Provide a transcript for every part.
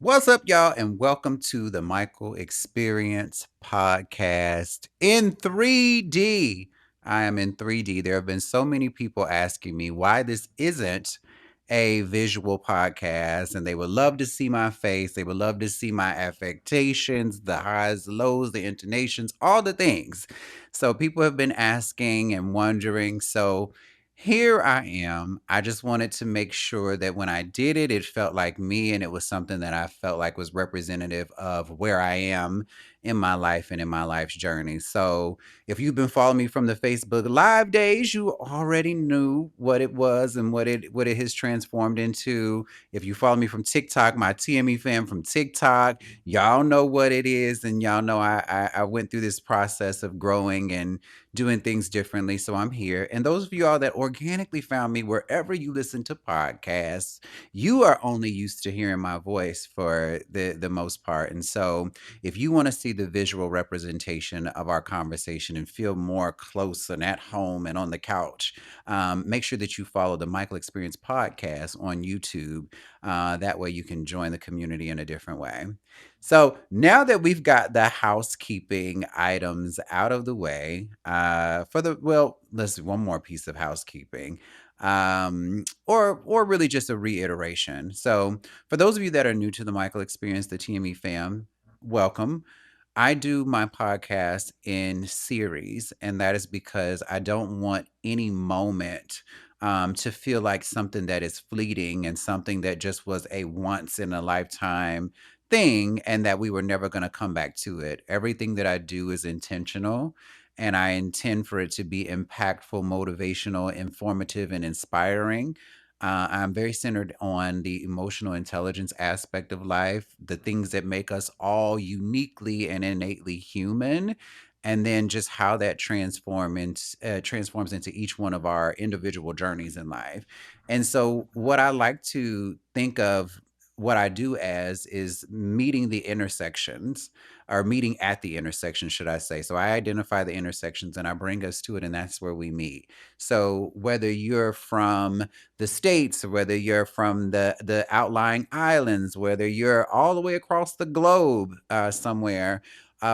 What's up, y'all, and welcome to the Michael Experience podcast in 3D. I am in 3D. There have been so many people asking me why this isn't a visual podcast, and they would love to see my face. They would love to see my affectations, the highs, the lows, the intonations, all the things. So, people have been asking and wondering. So, here I am. I just wanted to make sure that when I did it, it felt like me and it was something that I felt like was representative of where I am in my life and in my life's journey. So, if you've been following me from the Facebook Live days, you already knew what it was and what it has transformed into. If you follow me from TikTok, my TME fam from TikTok, y'all know what it is, and y'all know I went through this process of growing and doing things differently. So I'm here. And those of you all that organically found me wherever you listen to podcasts, you are only used to hearing my voice for the most part. And so if you want to see the visual representation of our conversation and feel more close and at home and on the couch, make sure that you follow the Michael Experience podcast on YouTube. That way you can join the community in a different way. So now that we've got the housekeeping items out of the way, let's do one more piece of housekeeping, or really just a reiteration. So for those of you that are new to the Michael Experience, the TME fam, welcome. I do my podcast in series, and that is because I don't want any moment to feel like something that is fleeting and something that just was a once in a lifetime thing and that we were never going to come back to it. Everything that I do is intentional, and I intend for it to be impactful, motivational, informative, and inspiring. I'm very centered on the emotional intelligence aspect of life, the things that make us all uniquely and innately human, and then just how that transforms into each one of our individual journeys in life. And so, what I like to think of what I do as is meeting the intersections or meeting at the intersection, should I say. So I identify the intersections and I bring us to it, and that's where we meet. So whether you're from the States, whether you're from the outlying islands, whether you're all the way across the globe somewhere,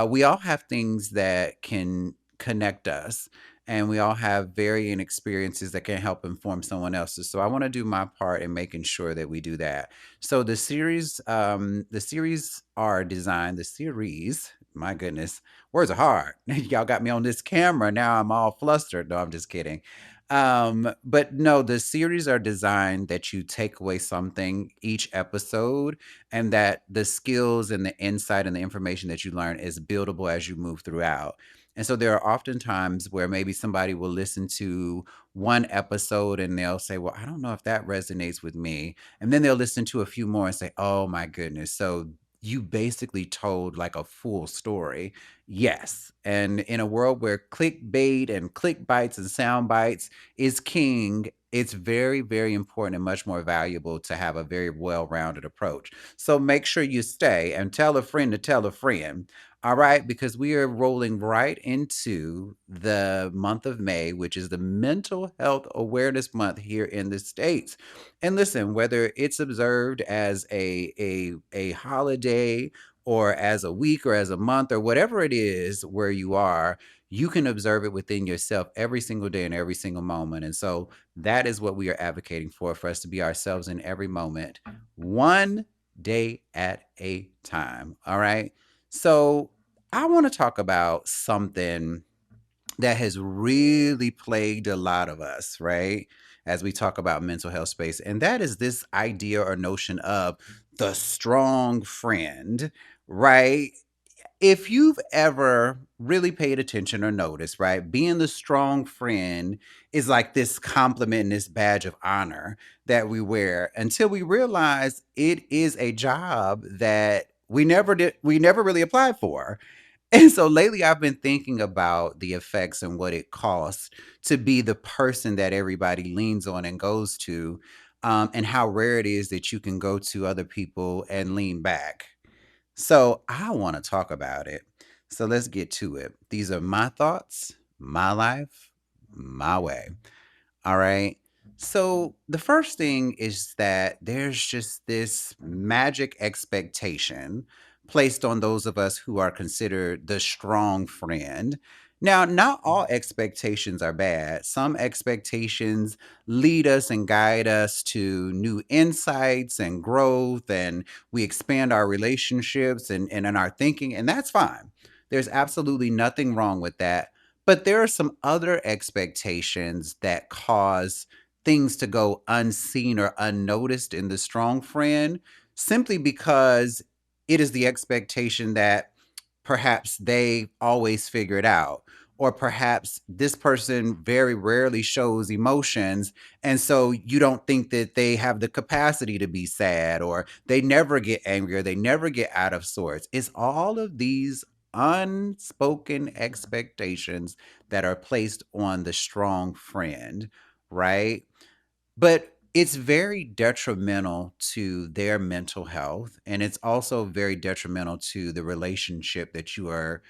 we all have things that can connect us. And we all have varying experiences that can help inform someone else's. So I want to do my part in making sure that we do that. So the series are designed. The series, my goodness, words are hard. Y'all got me on this camera now. I'm all flustered. No, I'm just kidding. But no, the series are designed that you take away something each episode, and that the skills and the insight and the information that you learn is buildable as you move throughout. And so there are often times where maybe somebody will listen to one episode and they'll say, well, I don't know if that resonates with me. And then they'll listen to a few more and say, oh my goodness. So you basically told like a full story. Yes. And in a world where clickbait and click bites and sound bites is king, it's very, very important and much more valuable to have a very well rounded approach. So make sure you stay and tell a friend to tell a friend. All right, because we are rolling right into the month of May, which is the Mental Health Awareness Month here in the States. And listen, whether it's observed as a holiday or as a week or as a month or whatever it is where you are, you can observe it within yourself every single day and every single moment. And so that is what we are advocating for us to be ourselves in every moment, one day at a time. All right. So I want to talk about something that has really plagued a lot of us, right? As we talk about mental health space, and that is this idea or notion of the strong friend, right? If you've ever really paid attention or noticed, right, being the strong friend is like this compliment and this badge of honor that we wear until we realize it is a job that we never really applied for. And so lately, I've been thinking about the effects and what it costs to be the person that everybody leans on and goes to, and how rare it is that you can go to other people and lean back. So I want to talk about it. So let's get to it. These are my thoughts, my life, my way. All right. So, the first thing is that there's just this magic expectation placed on those of us who are considered the strong friend. Now, not all expectations are bad. Some expectations lead us and guide us to new insights and growth, and we expand our relationships and in our thinking, and that's fine. There's absolutely nothing wrong with that. But there are some other expectations that cause things to go unseen or unnoticed in the strong friend simply because it is the expectation that perhaps they always figure it out. Or perhaps this person very rarely shows emotions. And so you don't think that they have the capacity to be sad, or they never get angry, or they never get out of sorts. It's all of these unspoken expectations that are placed on the strong friend, right? But it's very detrimental to their mental health, and it's also very detrimental to the relationship that you are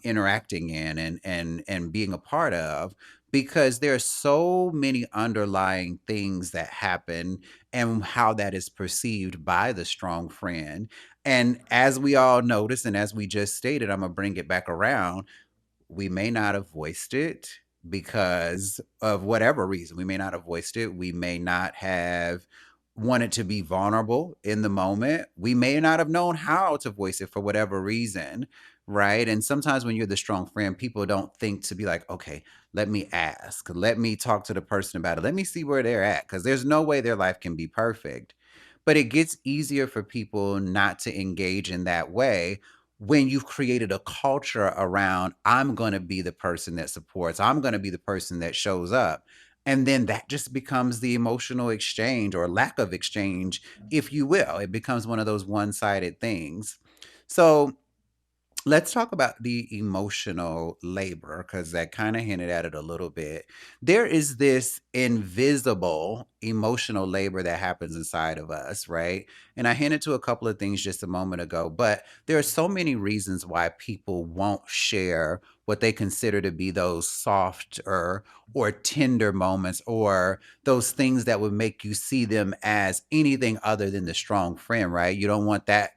interacting in and being a part of, because there are so many underlying things that happen and how that is perceived by the strong friend. And as we all notice, and as we just stated, I'm gonna bring it back around, we may not have voiced it because of whatever reason. We may not have voiced it. We may not have wanted to be vulnerable in the moment. We may not have known how to voice it for whatever reason, right? And sometimes when you're the strong friend, people don't think to be like, okay, let me ask, let me talk to the person about it, let me see where they're at, because there's no way their life can be perfect. But it gets easier for people not to engage in that way when you've created a culture around, I'm going to be the person that supports, I'm going to be the person that shows up. And then that just becomes the emotional exchange or lack of exchange, if you will. It becomes one of those one sided things. So, let's talk about the emotional labor because that kind of hinted at it a little bit. There is this invisible emotional labor that happens inside of us, right? And I hinted to a couple of things just a moment ago, but there are so many reasons why people won't share what they consider to be those soft or tender moments, or those things that would make you see them as anything other than the strong friend, right? You don't want that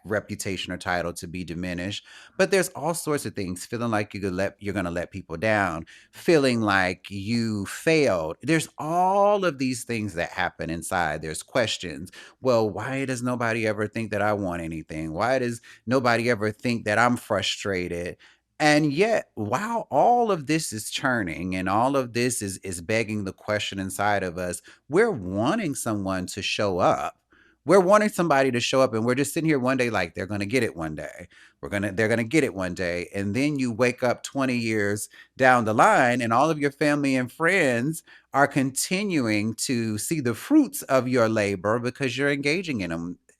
reputation or title to be diminished. But there's all sorts of things, feeling like you're gonna let people down, feeling like you failed. There's all of these things that happen inside. There's questions. Well, why does nobody ever think that I want anything? Why does nobody ever think that I'm frustrated? And yet, while all of this is churning and all of this is begging the question inside of us, we're wanting someone to show up. We're wanting somebody to show up, and we're just sitting here one day like they're gonna get it one day. They're gonna get it one day. And then you wake up 20 years down the line, and all of your family and friends are continuing to see the fruits of your labor because you're engaging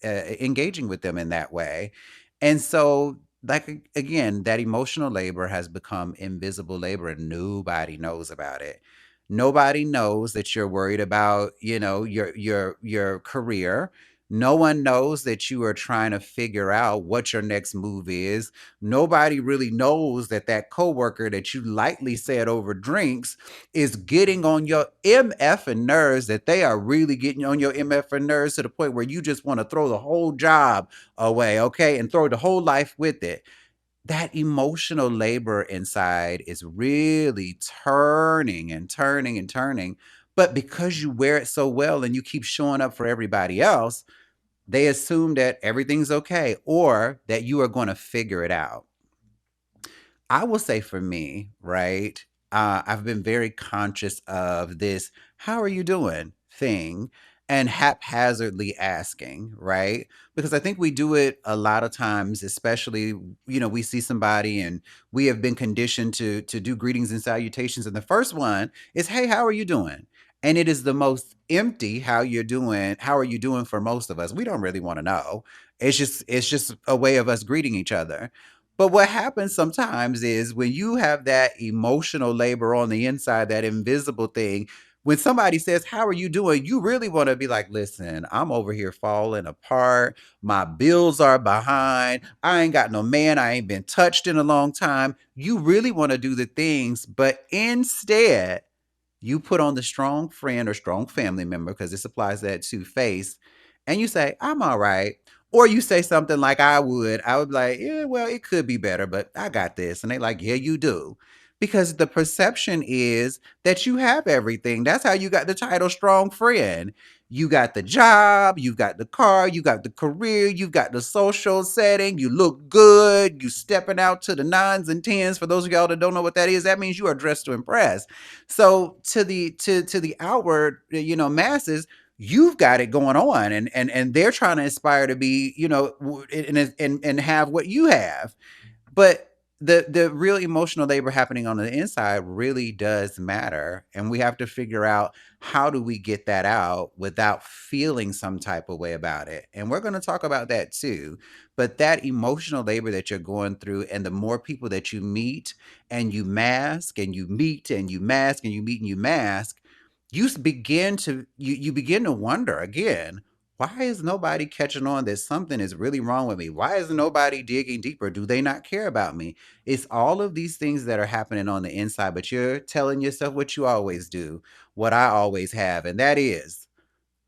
with them in that way. And so, like again, that emotional labor has become invisible labor and nobody knows about it. Nobody knows that you're worried about, your career. No one knows that you are trying to figure out what your next move is. Nobody really knows that that coworker that you lightly said over drinks is getting on your MF and nerves, that they are really getting on your MF and nerves to the point where you just want to throw the whole job away, okay, and throw the whole life with it. That emotional labor inside is really turning and turning and turning. But because you wear it so well and you keep showing up for everybody else, they assume that everything's okay or that you are going to figure it out. I will say for me, right? I've been very conscious of this, how are you doing thing, and haphazardly asking, right? Because I think we do it a lot of times, especially, we see somebody and we have been conditioned to do greetings and salutations. And the first one is, hey, how are you doing? And it is the most empty how are you doing for most of us. We don't really want to know. It's just a way of us greeting each other. But what happens sometimes is when you have that emotional labor on the inside, that invisible thing, when somebody says, how are you doing? You really want to be like, listen, I'm over here falling apart. My bills are behind. I ain't got no man. I ain't been touched in a long time. You really want to do the things, but instead, You put on the strong friend or strong family member, because this applies that to face, and you say, I'm all right. Or you say something like I would be like, yeah, well, it could be better, but I got this. And they like, yeah, you do. Because the perception is that you have everything. That's how you got the title strong friend. You got the job, you got the car, you got the career, you got the social setting, you look good, you stepping out to the nines and tens. For those of y'all that don't know what that is, that means you are dressed to impress. So to the outward, masses, you've got it going on, and they're trying to aspire to be, and have what you have. But the real emotional labor happening on the inside really does matter, and we have to figure out how do we get that out without feeling some type of way about it. And we're going to talk about that too. But that emotional labor that you're going through, and the more people that you meet and you mask and you meet and you mask and you meet and you mask, you begin to wonder again, why is nobody catching on that something is really wrong with me? Why is nobody digging deeper? Do they not care about me? It's all of these things that are happening on the inside, but you're telling yourself what you always do, what I always have, and that is,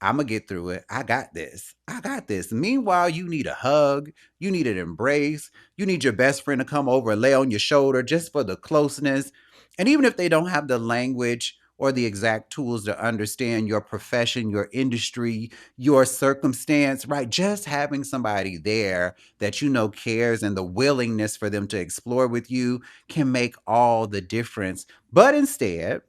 I'm gonna get through it. I got this. I got this. Meanwhile, you need a hug. You need an embrace. You need your best friend to come over and lay on your shoulder just for the closeness. And even if they don't have the language or the exact tools to understand your profession, your industry, your circumstance, right? Just having somebody there that cares, and the willingness for them to explore with you can make all the difference. But instead,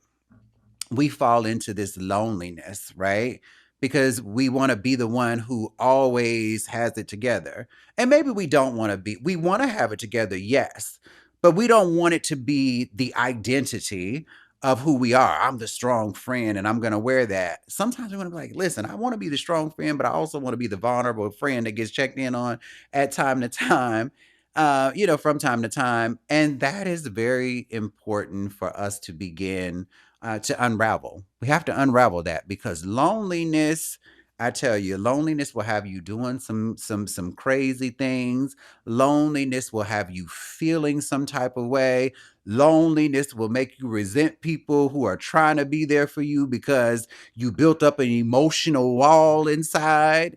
we fall into this loneliness, right? Because we want to be the one who always has it together. And maybe we don't want to be, we want to have it together, yes, but we don't want it to be the identity of who we are. I'm the strong friend and I'm going to wear that. Sometimes we want to be like, listen, I want to be the strong friend, but I also want to be the vulnerable friend that gets checked in on at time to time. From time to time. And that is very important for us to begin to unravel. We have to unravel that, because loneliness, I tell you, loneliness will have you doing some crazy things. Loneliness will have you feeling some type of way. Loneliness will make you resent people who are trying to be there for you because you built up an emotional wall inside.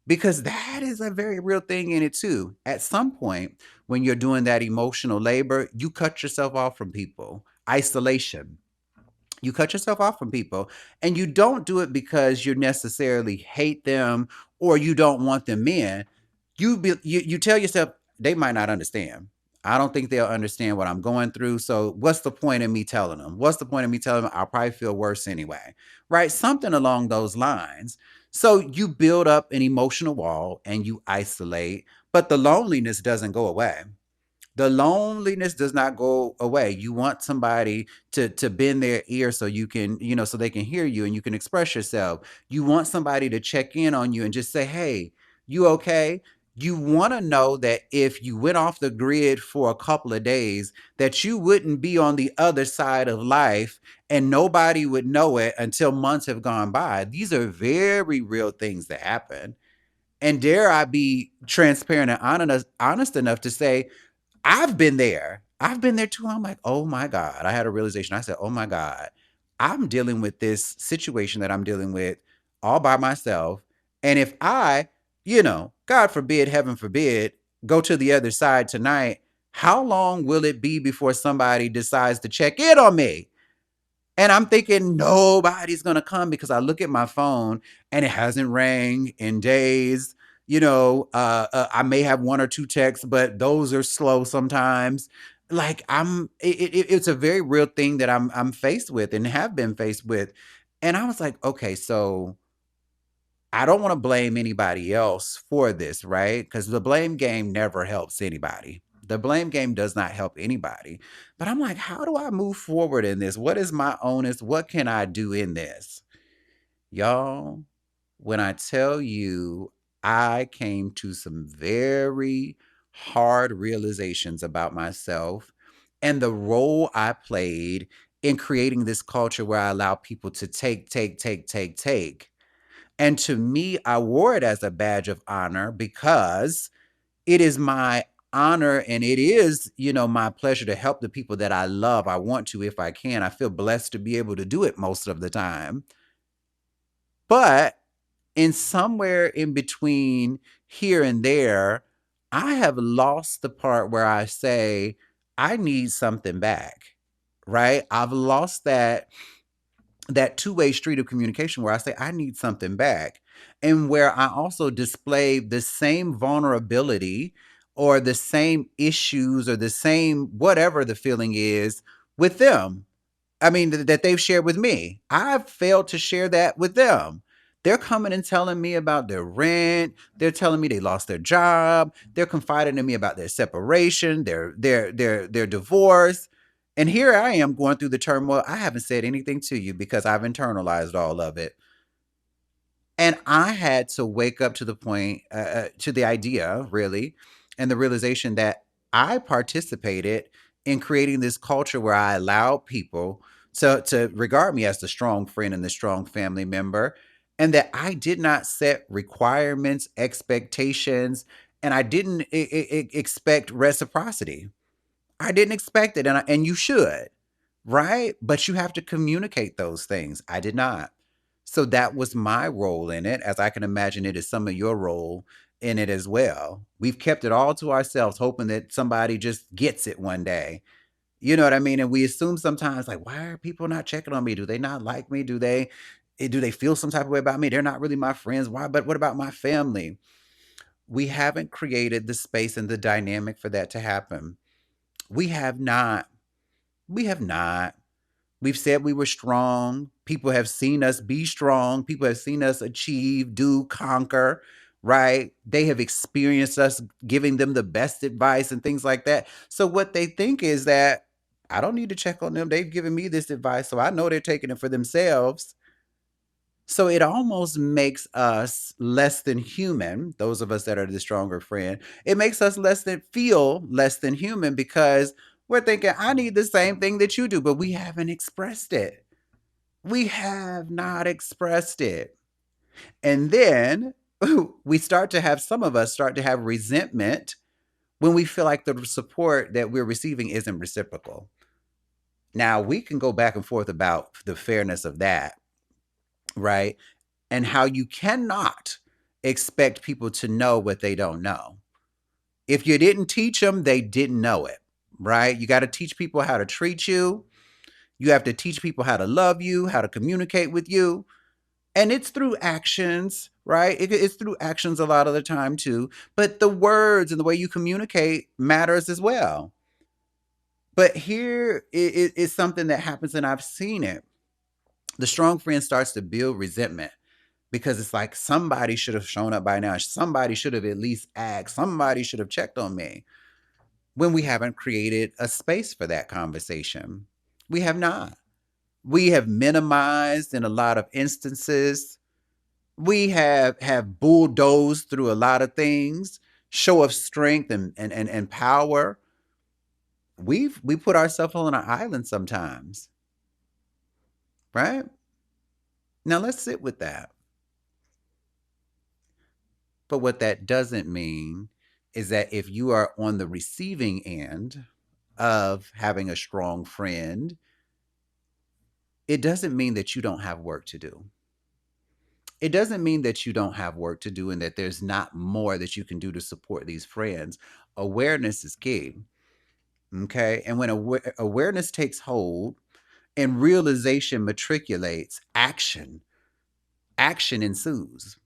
Because that is a very real thing in it too. At some point, when you're doing that emotional labor, you cut yourself off from people. Isolation, you cut yourself off from people, and you don't do it because you necessarily hate them or you don't want them in. You tell yourself they might not understand. I don't think they'll understand what I'm going through, so what's the point of me telling them? What's the point of me telling them? I'll probably feel worse anyway, right? Something along those lines. So you build up an emotional wall and you isolate, but the loneliness doesn't go away. The loneliness does not go away. You want somebody to bend their ear so you can, so they can hear you and you can express yourself. You want somebody to check in on you and just say, "Hey, you okay?" You want to know that if you went off the grid for a couple of days, that you wouldn't be on the other side of life and nobody would know it until months have gone by. These are very real things that happen. And dare I be transparent and honest enough to say, I've been there. I've been there too. I'm like, oh my God. I had a realization. I said, oh my God, I'm dealing with this situation that I'm dealing with all by myself. And if I, God forbid, heaven forbid, go to the other side tonight, how long will it be before somebody decides to check in on me? And I'm thinking nobody's gonna come, because I look at my phone and it hasn't rang in days. I may have one or two texts, but those are slow sometimes. Like it's a very real thing that I'm faced with and have been faced with. And I was like, okay, so I don't want to blame anybody else for this, right? Because the blame game never helps anybody. The blame game does not help anybody. But I'm like, how do I move forward in this? What is my onus? What can I do in this? Y'all, when I tell you, I came to some very hard realizations about myself and the role I played in creating this culture where I allow people to take, take, take, take, take. And to me, I wore it as a badge of honor because it is my honor, and it is, my pleasure to help the people that I love. I want to if I can. I feel blessed to be able to do it most of the time. But in somewhere in between here and there, I have lost the part where I say, I need something back. Right? I've lost that two-way street of communication where I say I need something back, and where I also display the same vulnerability or the same issues or the same whatever the feeling is with them. I mean, that they've shared with me. I've failed to share that with them. They're coming and telling me about their rent. They're telling me they lost their job. They're confiding in me about their separation, their divorce. And here I am going through the turmoil. I haven't said anything to you because I've internalized all of it. And I had to wake up to the point, to the idea, really, and the realization that I participated in creating this culture where I allowed people to regard me as the strong friend and the strong family member, and that I did not set requirements, expectations, and I didn't expect reciprocity. I didn't expect it, and you should, right? But you have to communicate those things. I did not. So that was my role in it, as I can imagine it is some of your role in it as well. We've kept it all to ourselves, hoping that somebody just gets it one day. You know what I mean? And we assume sometimes, like, why are people not checking on me? Do they not like me? Do they feel some type of way about me? They're not really my friends. Why? But what about my family? We haven't created the space and the dynamic for that to happen. We have not. We have not. We've said we were strong. People have seen us be strong. People have seen us achieve, do, conquer, right? They have experienced us giving them the best advice and things like that. So what they think is that I don't need to check on them. They've given me this advice, so I know they're taking it for themselves. So it almost makes us less than human, those of us that are the stronger friend. It makes us feel less than human because we're thinking, I need the same thing that you do, but we haven't expressed it. We have not expressed it. And then some of us start to have resentment when we feel like the support that we're receiving isn't reciprocal. Now, we can go back and forth about the fairness of that, right? And how you cannot expect people to know what they don't know. If you didn't teach them, they didn't know it, right? You got to teach people how to treat you. You have to teach people how to love you, how to communicate with you. And it's through actions, right? It's through actions a lot of the time too. But the words and the way you communicate matters as well. But here is something that happens, and I've seen it. The strong friend starts to build resentment because it's like somebody should have shown up by now. Somebody should have at least asked. Somebody should have checked on me, when we haven't created a space for that conversation. We have not. We have minimized in a lot of instances. We have bulldozed through a lot of things, show of strength and power. We put ourselves on an island sometimes, right? Now let's sit with that. But what that doesn't mean is that if you are on the receiving end of having a strong friend, it doesn't mean that you don't have work to do. It doesn't mean that you don't have work to do and that there's not more that you can do to support these friends. Awareness is key. Okay. And when awareness takes hold and realization matriculates, action ensues.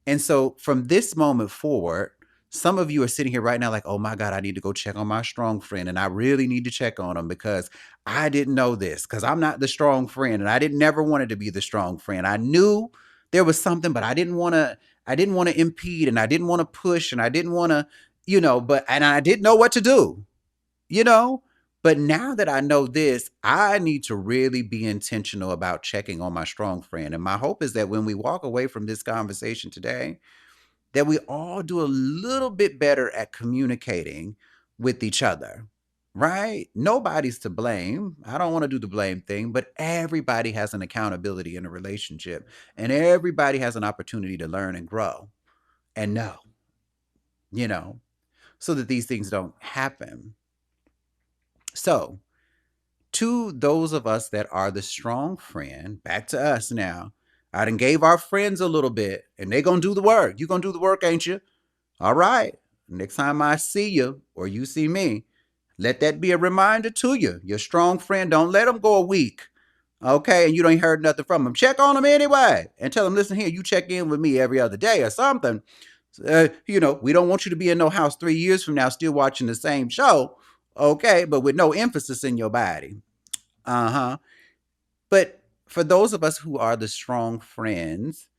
And so from this moment forward, some of you are sitting here right now like, oh my God, I need to go check on my strong friend. And I really need to check on him because I didn't know this, because I'm not the strong friend. And I didn't never wanted to be the strong friend. I knew there was something, but I didn't want to impede, and I didn't want to push, and I didn't want to, and I didn't know what to do, you know? But now that I know this, I need to really be intentional about checking on my strong friend. And my hope is that when we walk away from this conversation today, that we all do a little bit better at communicating with each other, right? Nobody's to blame. I don't want to do the blame thing, but everybody has an accountability in a relationship, and everybody has an opportunity to learn and grow and know, you know. so that these things don't happen. So, to those of us that are the strong friend, back to us now. I done gave our friends a little bit, and they gonna do the work. You gonna do the work, ain't you? All right. Next time I see you or you see me, let that be a reminder to you. Your strong friend, don't let them go a week. Okay, and you don't heard nothing from them. Check on them anyway, and tell them, listen here, you check in with me every other day or something. We don't want you to be in no house 3 years from now still watching the same show. Okay, but with no emphasis in your body. Uh huh. But for those of us who are the strong friends,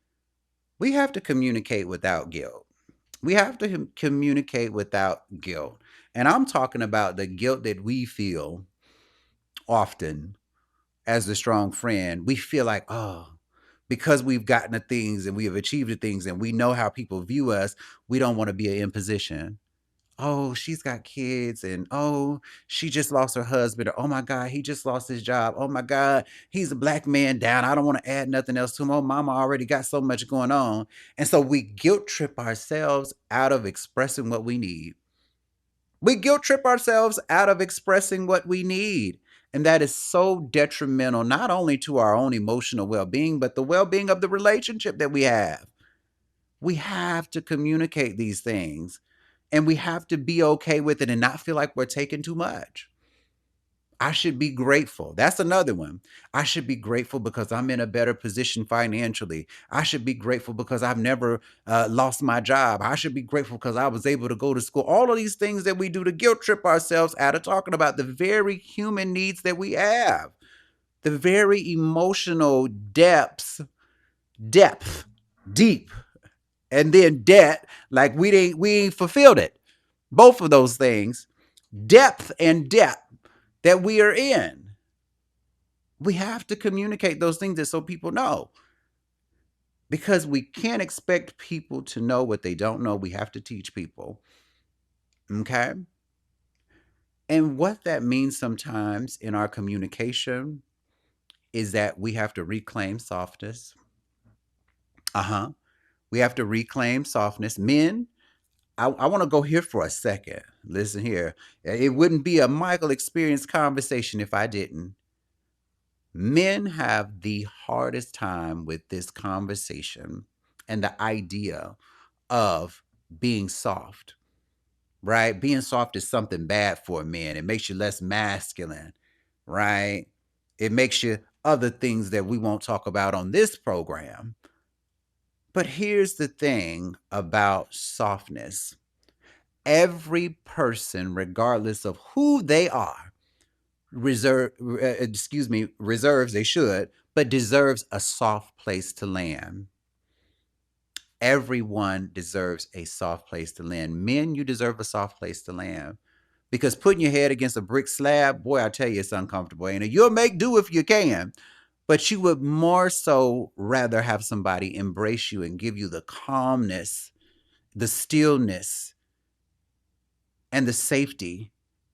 we have to communicate without guilt. We have to communicate without guilt. And I'm talking about the guilt that we feel often as the strong friend. We feel like, oh, because we've gotten the things and we have achieved the things and we know how people view us, we don't want to be in position. Oh, she's got kids, and oh, she just lost her husband, or oh my God, he just lost his job. Oh my God, he's a black man down. I don't want to add nothing else to him. Oh, mama already got so much going on. And so we guilt trip ourselves out of expressing what we need. We guilt trip ourselves out of expressing what we need. And that is so detrimental, not only to our own emotional well being, but the well being of the relationship that we have. We have to communicate these things, and we have to be okay with it and not feel like we're taking too much. I should be grateful. That's another one. I should be grateful because I'm in a better position financially. I should be grateful because I've never lost my job. I should be grateful because I was able to go to school. All of these things that we do to guilt trip ourselves out of talking about the very human needs that we have, the very emotional depth, deep, and then debt, like we ain't fulfilled it. Both of those things, depth and depth that we are in. We have to communicate those things so people know, because we can't expect people to know what they don't know. We have to teach people. Okay. And what that means sometimes in our communication is that we have to reclaim softness. Uh huh. We have to reclaim softness. Men, I want to go here for a second. Listen here. It wouldn't be a Michael experience conversation if I didn't. Men have the hardest time with this conversation and the idea of being soft, right? Being soft is something bad for a man. It makes you less masculine, right? It makes you other things that we won't talk about on this program. But here's the thing about softness: every person, regardless of who they are, reserves, they should, but deserves a soft place to land. Everyone deserves a soft place to land. Men, you deserve a soft place to land. Because putting your head against a brick slab, boy, I tell you, it's uncomfortable. And you'll make do if you can. But you would more so rather have somebody embrace you and give you the calmness, the stillness, and the safety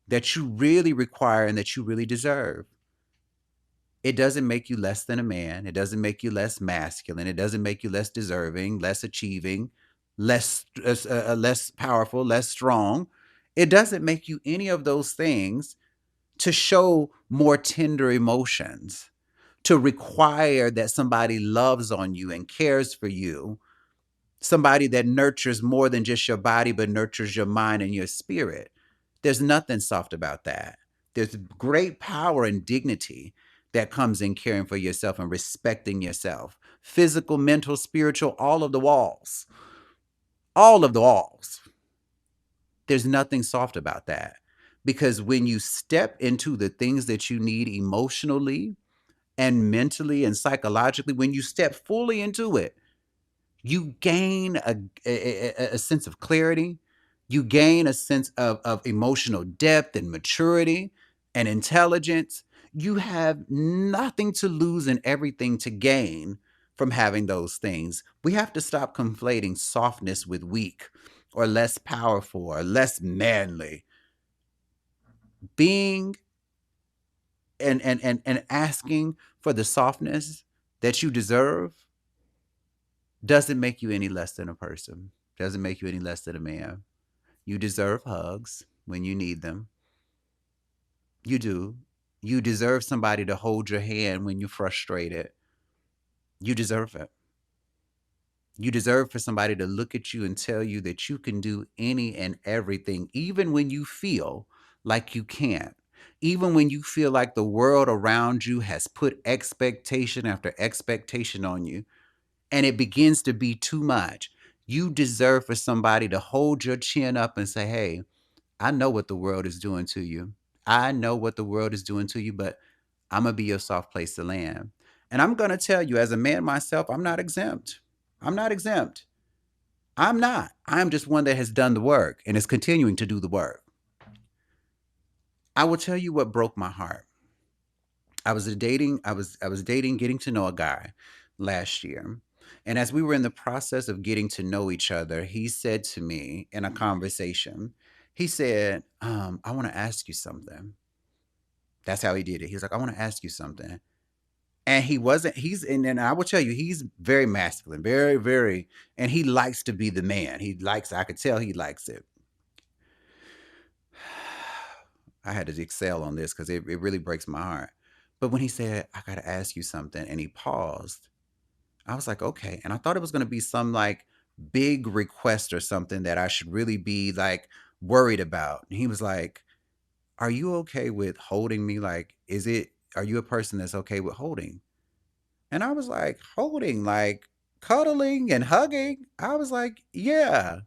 that you really require and that you really deserve. It doesn't make you less than a man. It doesn't make you less masculine. It doesn't make you less deserving, less achieving, less powerful, less strong. It doesn't make you any of those things to show more tender emotions, to require that somebody loves on you and cares for you, somebody that nurtures more than just your body, but nurtures your mind and your spirit. There's nothing soft about that. There's great power and dignity that comes in caring for yourself and respecting yourself. Physical, mental, spiritual, all of the walls. All of the walls. There's nothing soft about that. Because when you step into the things that you need emotionally and mentally and psychologically, when you step fully into it, you gain a sense of clarity. You gain a sense of emotional depth and maturity and intelligence. You have nothing to lose and everything to gain from having those things. We have to stop conflating softness with weak or less powerful or less manly. Being and asking for the softness that you deserve doesn't make you any less than a person, doesn't make you any less than a man. You deserve hugs when you need them. You do. You deserve somebody to hold your hand when you're frustrated. You deserve it. You deserve for somebody to look at you and tell you that you can do any and everything, even when you feel like you can't. Even when you feel like the world around you has put expectation after expectation on you and it begins to be too much. You deserve for somebody to hold your chin up and say, hey, I know what the world is doing to you. I know what the world is doing to you, but I'm going to be your soft place to land. And I'm going to tell you, as a man myself, I'm not exempt. I'm not exempt. I'm not. I'm just one that has done the work and is continuing to do the work. I will tell you what broke my heart. I was dating, getting to know a guy last year. And as we were in the process of getting to know each other, he said to me in a conversation, he said, I want to ask you something. That's how he did it. He was like, I want to ask you something. And he wasn't, he's, and I will tell you, he's very masculine, very, very, and he likes to be the man. He likes, I could tell he likes it. I had to excel on this because it really breaks my heart. But when he said, I got to ask you something, and he paused, I was like, okay. And I thought it was going to be some like big request or something that I should really be like worried about. And he was like, are you okay with holding me? Like, are you a person that's okay with holding? And I was like, holding, like cuddling and hugging. I was like, yeah.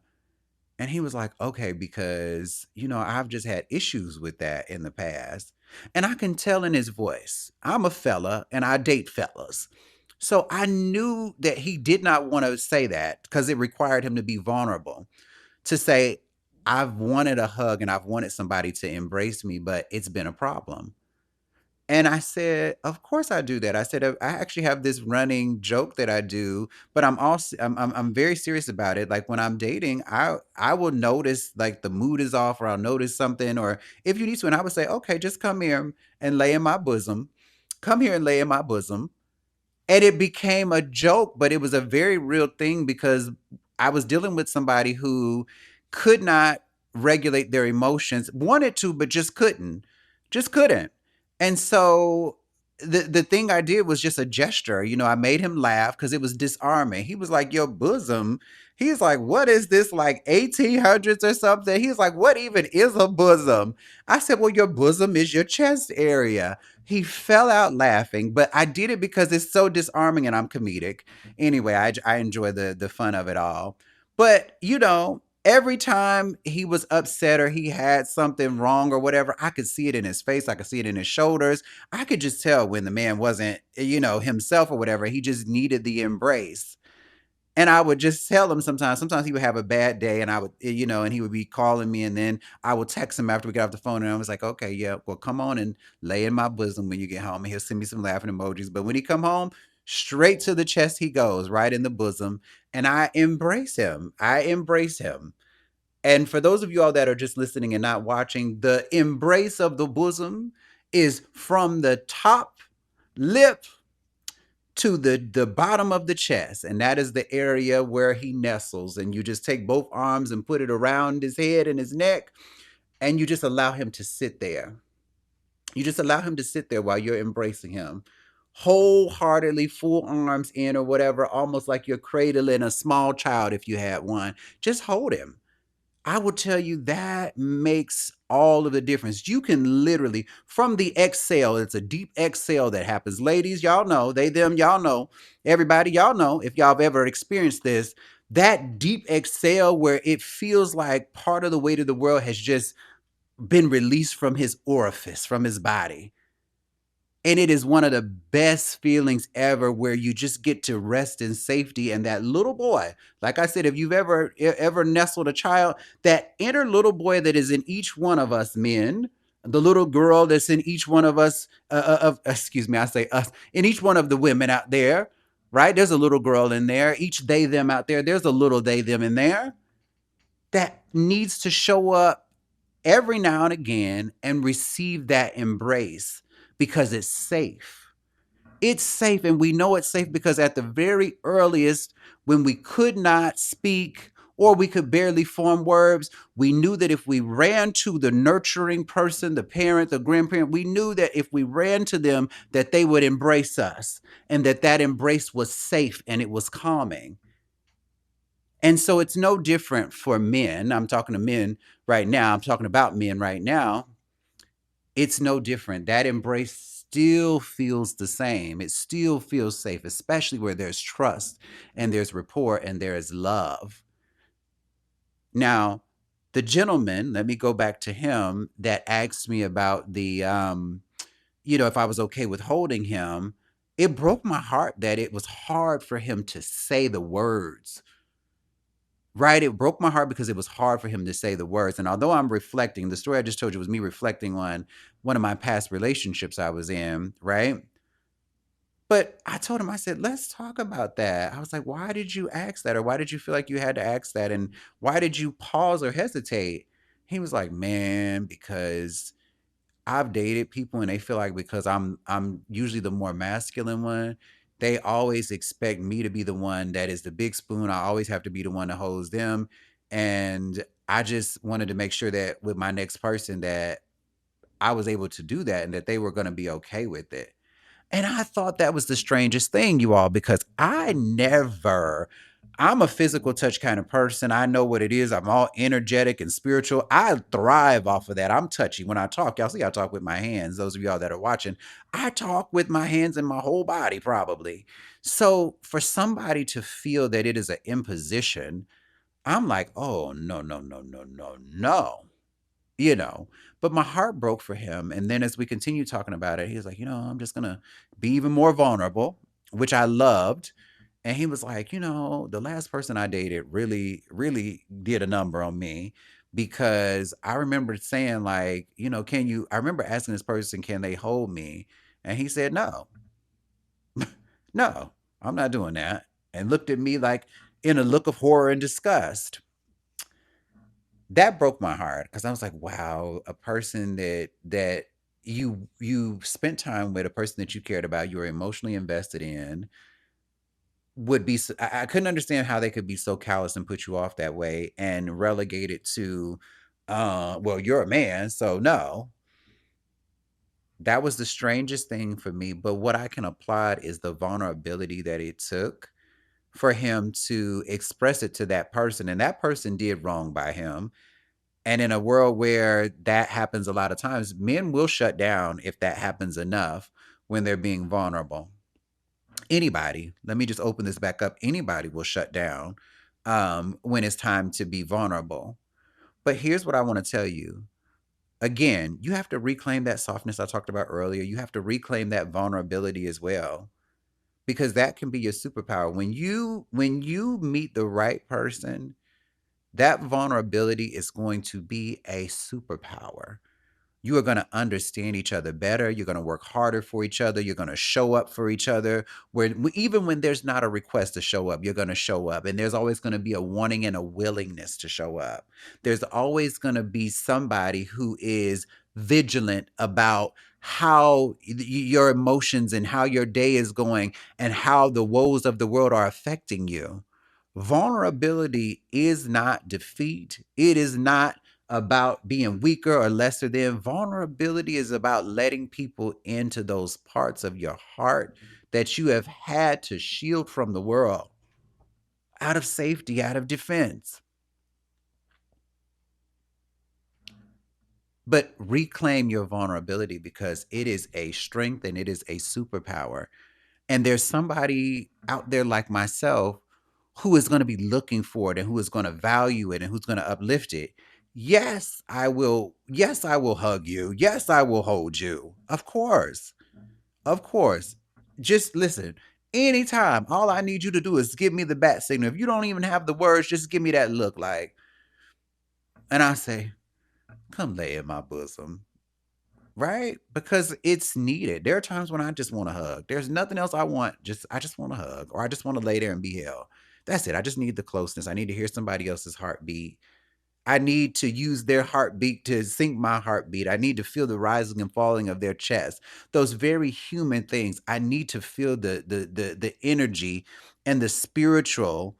And he was like, okay, because, I've just had issues with that in the past. And I can tell in his voice, I'm a fella and I date fellas. So I knew that he did not want to say that because it required him to be vulnerable to say, I've wanted a hug and I've wanted somebody to embrace me, but it's been a problem. And I said, "Of course I do that." I said, I actually have this running joke that I do, but I'm very serious about it. Like when I'm dating, I will notice like the mood is off or I'll notice something or if you need to and I would say, "Okay, just come here and lay in my bosom. Come here and lay in my bosom." And it became a joke, but it was a very real thing because I was dealing with somebody who could not regulate their emotions, wanted to, but just couldn't. And so the thing I did was just a gesture. I made him laugh because it was disarming. He was like, your bosom. He's like, what is this, like 1800s or something? He's like, what even is a bosom? I said, well, your bosom is your chest area. He fell out laughing, but I did it because it's so disarming and I'm comedic. Anyway, I enjoy the fun of it all. But, every time he was upset or he had something wrong or whatever, I could see it in his face. I could see it in his shoulders. I could just tell when the man wasn't, himself or whatever. He just needed the embrace. And I would just tell him sometimes he would have a bad day and I would, and he would be calling me and then I would text him after we got off the phone and I was like, okay, yeah, well, come on and lay in my bosom when you get home. And he'll send me some laughing emojis. But when he come home, straight to the chest he goes, right in the bosom. And I embrace him. I embrace him. And for those of you all that are just listening and not watching, the embrace of the bosom is from the top lip to the bottom of the chest, and that is the area where he nestles. And you just take both arms and put it around his head and his neck, and you just allow him to sit there. You just allow him to sit there while you're embracing him wholeheartedly, full arms in or whatever, almost like you're cradling a small child if you had one. Just hold him. I will tell you that makes all of the difference. You can literally, from the exhale, it's a deep exhale that happens. Ladies, y'all know, they, them, y'all know, everybody, y'all know, if y'all have ever experienced this, that deep exhale where it feels like part of the weight of the world has just been released from his orifice, from his body. And it is one of the best feelings ever where you just get to rest in safety. And that little boy, like I said, if you've ever nestled a child, that inner little boy that is in each one of us men, the little girl that's in each one of us, excuse me, I say us, in each one of the women out there, right? There's a little girl in there. Each they, them out there, there's a little they, them in there that needs to show up every now and again and receive that embrace because it's safe. It's safe, and we know it's safe because at the very earliest, when we could not speak or we could barely form words. We knew that if we ran to the nurturing person, the parent, the grandparent, we knew that if we ran to them, that they would embrace us and that that embrace was safe and it was calming. And so it's no different for men. I'm talking to men right now. I'm talking about men right now. It's no different. That embrace still feels the same. It still feels safe, especially where there's trust and there's rapport and there is love. Now, the gentleman, let me go back to him that asked me about if I was okay with holding him. It broke my heart that it was hard for him to say the words. Right? It broke my heart because it was hard for him to say the words. And although I'm reflecting, the story I just told you was me reflecting on one of my past relationships I was in, right? But I told him, I said, let's talk about that. I was like, why did you ask that? Or why did you feel like you had to ask that? And why did you pause or hesitate? He was like, man, because I've dated people and they feel like because I'm usually the more masculine one, they always expect me to be the one that is the big spoon. I always have to be the one that holds them. And I just wanted to make sure that with my next person that I was able to do that and that they were going to be okay with it. And I thought that was the strangest thing, you all, because I'm a physical touch kind of person. I know what it is. I'm all energetic and spiritual. I thrive off of that. I'm touchy when I talk. Y'all see, I talk with my hands. Those of y'all that are watching, I talk with my hands and my whole body, probably. So for somebody to feel that it is an imposition, I'm like, oh, no, no, no, no, no, no you know but my heart broke for him, and then as we continue talking about it, he was like, I'm just gonna be even more vulnerable, which I loved. And he was like, the last person I dated really really did a number on me, because I remember saying, like, can you I remember asking this person, can they hold me? And he said, no, no, I'm not doing that, and looked at me like in a look of horror and disgust. That broke my heart because I was like, wow, a person that you spent time with, a person that you cared about, you were emotionally invested in, would be I couldn't understand how they could be so callous and put you off that way and relegate it to well, you're a man, so no. That was the strangest thing for me, but what I can applaud is the vulnerability that it took for him to express it to that person, and that person did wrong by him. And in a world where that happens a lot of times, men will shut down if that happens enough when they're being vulnerable. Anybody, let me just open this back up. Anybody will shut down when it's time to be vulnerable. But here's what I want to tell you. Again, you have to reclaim that softness I talked about earlier. You have to reclaim that vulnerability as well, because that can be your superpower. When you meet the right person, that vulnerability is going to be a superpower. You are going to understand each other better. You're going to work harder for each other. You're going to show up for each other. Even when there's not a request to show up, you're going to show up. And there's always going to be a wanting and a willingness to show up. There's always going to be somebody who is vigilant about how your emotions and how your day is going and how the woes of the world are affecting you. Vulnerability is not defeat. It is not about being weaker or lesser than. Vulnerability is about letting people into those parts of your heart that you have had to shield from the world, out of safety, out of defense. But reclaim your vulnerability, because it is a strength and it is a superpower. And there's somebody out there like myself who is going to be looking for it and who is going to value it and who's going to uplift it. Yes, I will. Yes, I will hug you. Yes, I will hold you. Of course. Of course. Just listen. Anytime, all I need you to do is give me the bat signal. If you don't even have the words, just give me that look, like, and I say, come lay in my bosom. Right? Because it's needed. There are times when I just want to hug. There's nothing else I want. I just want to hug, or I just want to lay there and be held. That's it. I just need the closeness. I need to hear somebody else's heartbeat. I need to use their heartbeat to sync my heartbeat. I need to feel the rising and falling of their chest. Those very human things. I need to feel the energy and the spiritual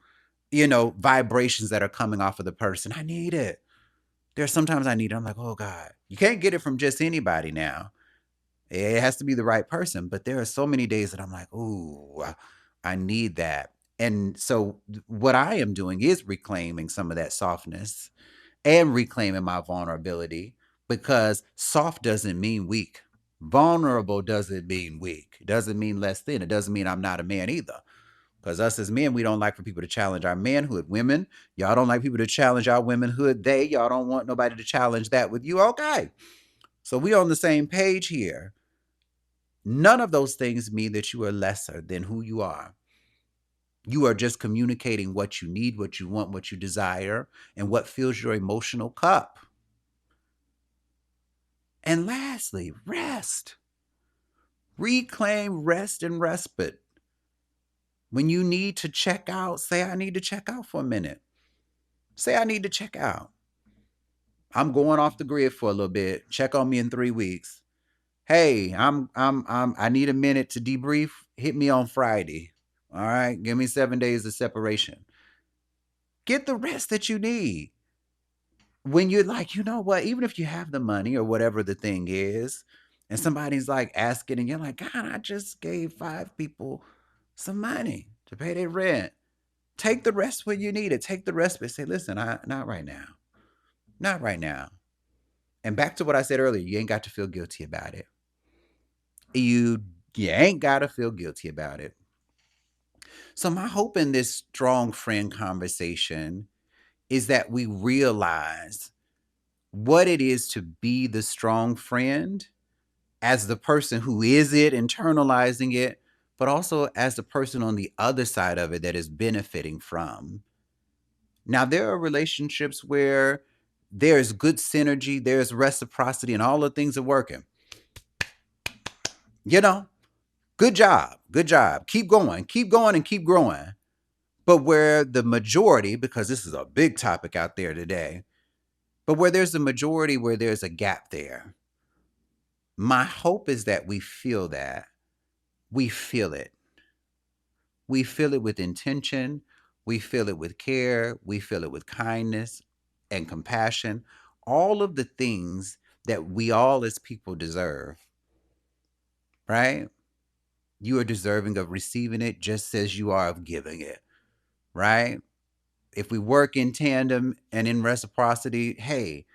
vibrations that are coming off of the person. I need it. There's sometimes I need it. I'm like, oh God, you can't get it from just anybody now. It has to be the right person. But there are so many days that I'm like, ooh, I need that. And so what I am doing is reclaiming some of that softness and reclaiming my vulnerability, because soft doesn't mean weak. Vulnerable doesn't mean weak. It doesn't mean less than. It doesn't mean I'm not a man either. Because us as men, we don't like for people to challenge our manhood. Women, y'all don't like people to challenge our womanhood. Y'all don't want nobody to challenge that with you. Okay. So we on the same page here. None of those things mean that you are lesser than who you are. You are just communicating what you need, what you want, what you desire, and what fills your emotional cup. And lastly, rest. Reclaim rest and respite. When you need to check out, say, I need to check out for a minute. Say, I need to check out. I'm going off the grid for a little bit. Check on me in 3 weeks. Hey, I need a minute to debrief. Hit me on Friday. All right. Give me 7 days of separation. Get the rest that you need. When you're like, you know what, even if you have the money or whatever the thing is, and somebody's like asking, and you're like, God, I just gave 5 people some money to pay their rent. Take the rest when you need it. Take the rest, but say, listen, not right now. Not right now. And back to what I said earlier, you ain't got to feel guilty about it. You you ain't got to feel guilty about it. So my hope in this strong friend conversation is that we realize what it is to be the strong friend, as the person who is it, internalizing it, but also as the person on the other side of it that is benefiting from. Now, there are relationships where there's good synergy, there's reciprocity, and all the things are working. You know, good job, good job. Keep going, and keep growing. But where the majority, because this is a big topic out there today, but where there's a majority, where there's a gap there, my hope is that we feel that. We feel it. We feel it with intention. We feel it with care. We feel it with kindness and compassion. All of the things that we all as people deserve, right? You are deserving of receiving it just as you are of giving it, right? If we work in tandem and in reciprocity, hey,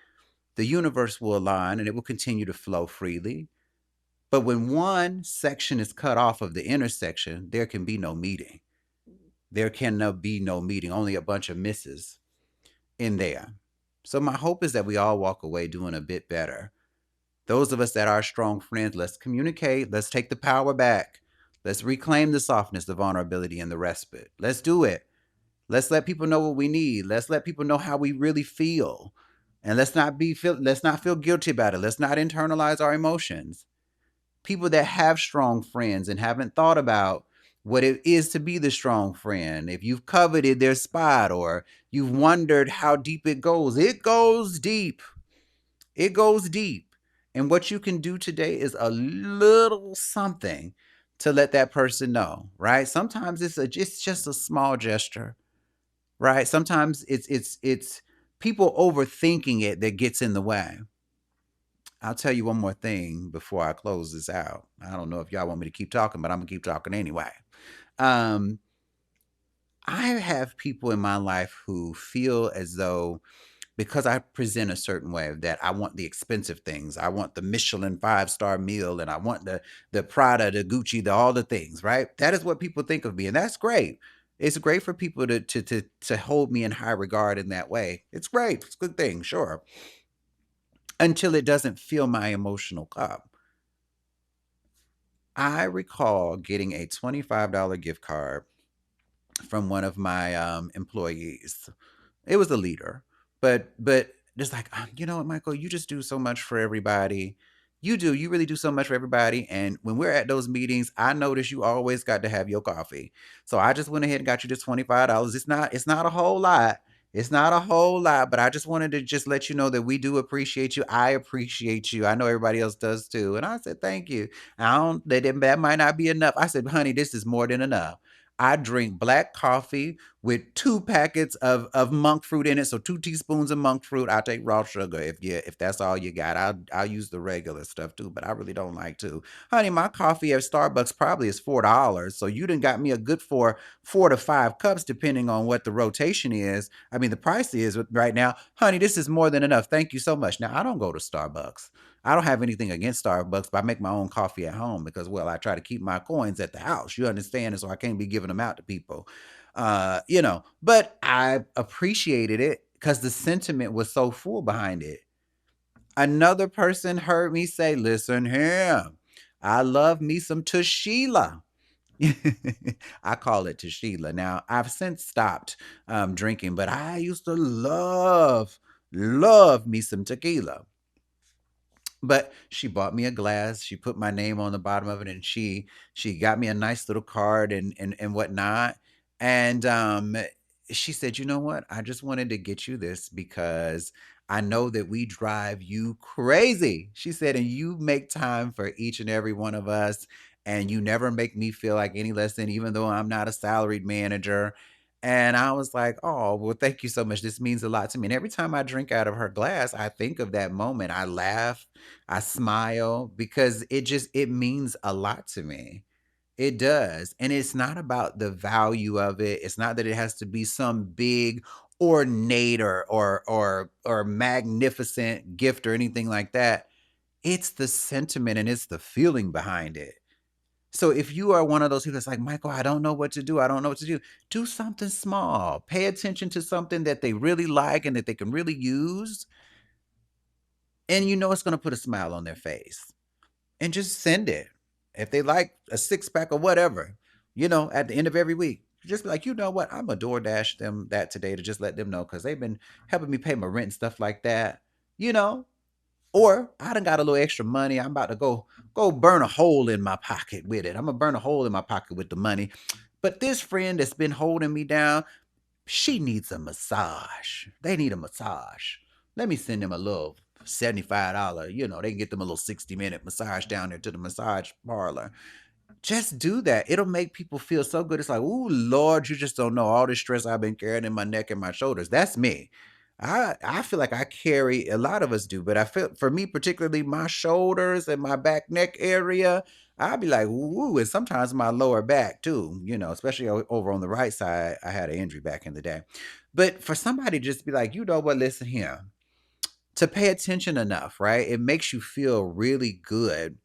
the universe will align and it will continue to flow freely. But when one section is cut off of the intersection, there can be no meeting. There can be no meeting, only a bunch of misses in there. So my hope is that we all walk away doing a bit better. Those of us that are strong friends, let's communicate. Let's take the power back. Let's reclaim the softness, the vulnerability, and the respite. Let's do it. Let's let people know what we need. Let's let people know how we really feel. And let's not feel guilty about it. Let's not internalize our emotions. People that have strong friends and haven't thought about what it is to be the strong friend, if you've coveted their spot or you've wondered how deep it goes deep. It goes deep. And what you can do today is a little something to let that person know, right? Sometimes it's just a small gesture, right? Sometimes it's people overthinking it that gets in the way. I'll tell you one more thing before I close this out. I don't know if y'all want me to keep talking, but I'm gonna keep talking anyway. Um, I have people in my life who feel as though, because I present a certain way, that I want the expensive things. I want the Michelin 5-star meal, and I want the Prada, the Gucci, all the things, right? That is what people think of me, and that's great. It's great for people to hold me in high regard in that way. It's great. It's a good thing, sure. Until it doesn't fill my emotional cup. I recall getting a $25 gift card from one of my employees. It was a leader, but just like, you know what, Michael, you just do so much for everybody. You really do so much for everybody. And when we're at those meetings, I notice you always got to have your coffee. So I just went ahead and got you this $25. It's not a whole lot. It's not a whole lot, but I just wanted to just let you know that we do appreciate you. I appreciate you. I know everybody else does too. And I said, thank you. I don't that might not be enough. I said, honey, this is more than enough. I drink black coffee with 2 packets of monk fruit in it. So 2 teaspoons of monk fruit. I'll take raw sugar if that's all you got. I'll use the regular stuff too, but I really don't like to. Honey, my coffee at Starbucks probably is $4. So you done got me a good for 4 to 5 cups, depending on what the rotation is. I mean, the price is right now. Honey, this is more than enough. Thank you so much. Now I don't go to Starbucks. I don't have anything against Starbucks, but I make my own coffee at home because, well, I try to keep my coins at the house. You understand? And so I can't be giving them out to people. But I appreciated it because the sentiment was so full behind it. Another person heard me say, listen here, I love me some Tashila. I call it Tashila. Now, I've since stopped drinking, but I used to love me some tequila. But she bought me a glass. She put my name on the bottom of it, and she got me a nice little card and whatnot. And she said, "You know what? I just wanted to get you this because I know that we drive you crazy." She said, "And you make time for each and every one of us, and you never make me feel like any less than, even though I'm not a salaried manager." And I was like, "Oh, well, thank you so much. This means a lot to me." And every time I drink out of her glass, I think of that moment. I laugh, I smile because it means a lot to me. It does. And it's not about the value of it. It's not that it has to be some big ornate or magnificent gift or anything like that. It's the sentiment and it's the feeling behind it. So if you are one of those people that's like, Michael, I don't know what to do. I don't know what to do. Do something small. Pay attention to something that they really like and that they can really use. And you know it's going to put a smile on their face. And just send it. If they like a 6 pack or whatever, at the end of every week, just be like, you know what? I'm going to DoorDash them that today to just let them know because they've been helping me pay my rent and stuff like that. You know, or I done got a little extra money. I'm about to go burn a hole in my pocket with it. I'm gonna burn a hole in my pocket with the money. But this friend that's been holding me down, she needs a massage. They need a massage. Let me send them a little $75. They can get them a little 60-minute massage down there to the massage parlor. Just do that. It'll make people feel so good. It's like, ooh, Lord, you just don't know all this stress I've been carrying in my neck and my shoulders. That's me. I feel like I carry a lot of us do, but I feel for me particularly my shoulders and my back neck area, I'd be like, ooh, and sometimes my lower back too, especially over on the right side. I had an injury back in the day. But for somebody to just be like, you know what, listen here, to pay attention enough, right? It makes you feel really good.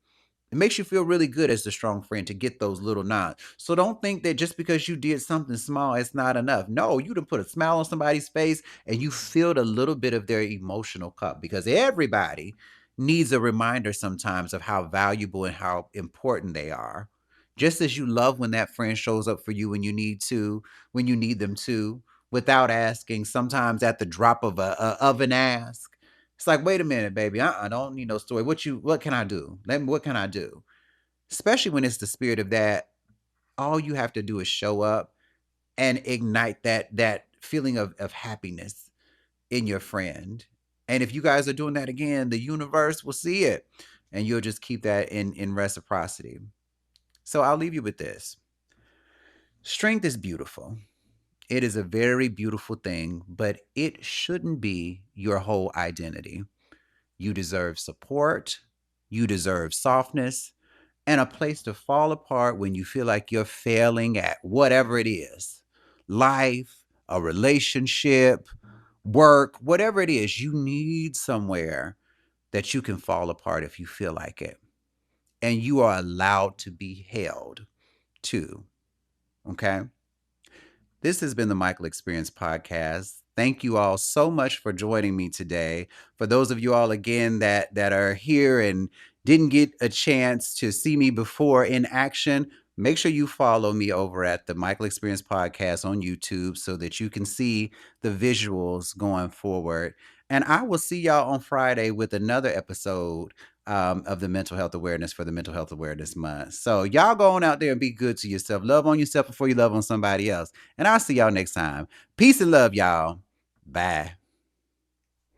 It makes you feel really good as the strong friend to get those little nods. So don't think that just because you did something small, it's not enough. No, you done put a smile on somebody's face and you filled a little bit of their emotional cup because everybody needs a reminder sometimes of how valuable and how important they are. Just as you love when that friend shows up for you when you need them to, without asking, sometimes at the drop of an ask. It's like, wait a minute, baby. I don't need no story. What can I do? What can I do? Especially when it's the spirit of that. All you have to do is show up and ignite that feeling of happiness in your friend. And if you guys are doing that again, the universe will see it. And you'll just keep that in reciprocity. So I'll leave you with this. Strength is beautiful. It is a very beautiful thing, but it shouldn't be your whole identity. You deserve support. You deserve softness and a place to fall apart when you feel like you're failing at whatever it is, life, a relationship, work, whatever it is. You need somewhere that you can fall apart if you feel like it. And you are allowed to be held too. Okay. This has been the Michael Experience Podcast. Thank you all so much for joining me today. For those of you all again that are here and didn't get a chance to see me before in action, make sure you follow me over at the Michael Experience Podcast on YouTube so that you can see the visuals going forward. And I will see y'all on Friday with another episode of the mental health awareness for the mental health awareness month. So y'all go on out there and be good to yourself. Love on yourself before you love on somebody else. And I'll see y'all next time. Peace and love, y'all. Bye.